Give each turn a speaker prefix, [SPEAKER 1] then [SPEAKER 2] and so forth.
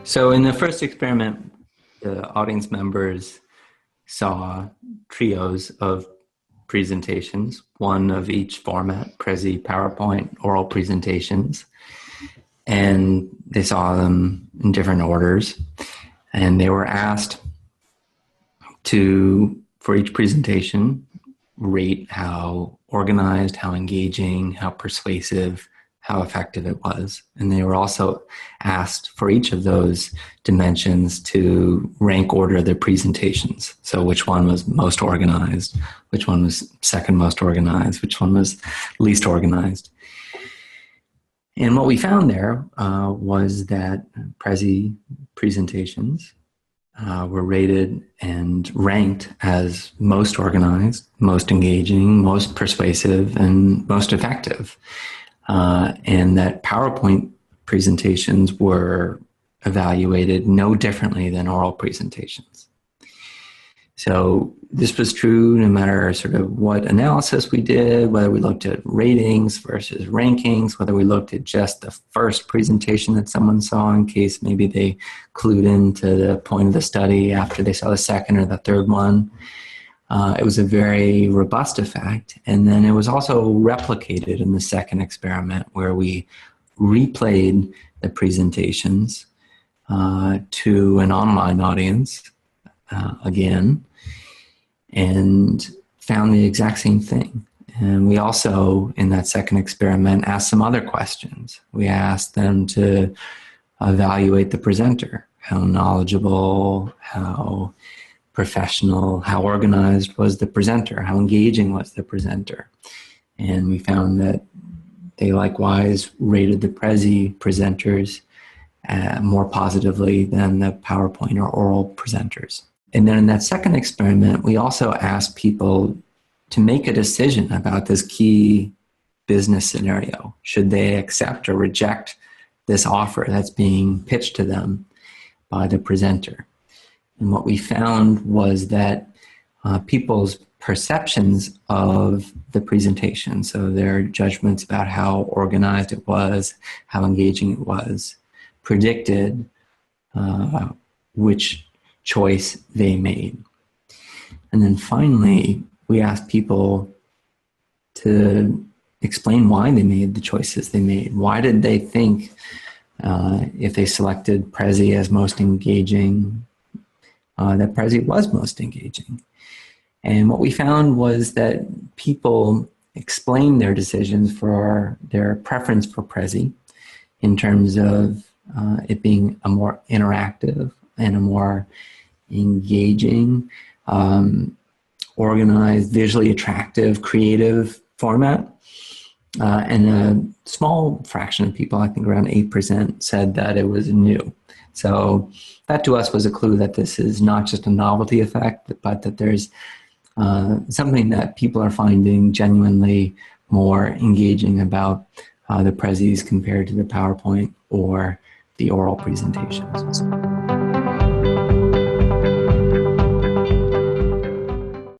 [SPEAKER 1] So in the first experiment, the audience members saw trios of presentations, one of each format, Prezi, PowerPoint, oral presentations, and they saw them in different orders. And they were asked to, for each presentation, rate how organized, how engaging, how persuasive, how effective it was. And they were also asked for each of those dimensions to rank order their presentations. So which one was most organized, which one was second most organized, which one was least organized. And what we found there was that Prezi presentations were rated and ranked as most organized, most engaging, most persuasive, and most effective. And that PowerPoint presentations were evaluated no differently than oral presentations. So this was true no matter sort of what analysis we did, whether we looked at ratings versus rankings, whether we looked at just the first presentation that someone saw in case maybe they clued into the point of the study after they saw the second or the third one. It was a very robust effect. And then it was also replicated in the second experiment where we replayed the presentations to an online audience again and found the exact same thing. And we also, in that second experiment, asked some other questions. We asked them to evaluate the presenter, how knowledgeable, how professional, how organized was the presenter, how engaging was the presenter. And we found that they likewise rated the Prezi presenters more positively than the PowerPoint or oral presenters. And then in that second experiment, we also asked people to make a decision about this key business scenario. Should they accept or reject this offer that's being pitched to them by the presenter? And what we found was that people's perceptions of the presentation, so their judgments about how organized it was, how engaging it was, predicted which choice they made. And then finally, we asked people to explain why they made the choices they made. Why did they think if they selected Prezi as most engaging, that Prezi was most engaging? And what we found was that people explained their decisions for their preference for Prezi in terms of it being a more interactive and a more engaging, organized, visually attractive, creative format. And a small fraction of people, I think around 8%, said that it was new. So that to us was a clue that this is not just a novelty effect, but that there's something that people are finding genuinely more engaging about the Prezis compared to the PowerPoint or the oral presentations.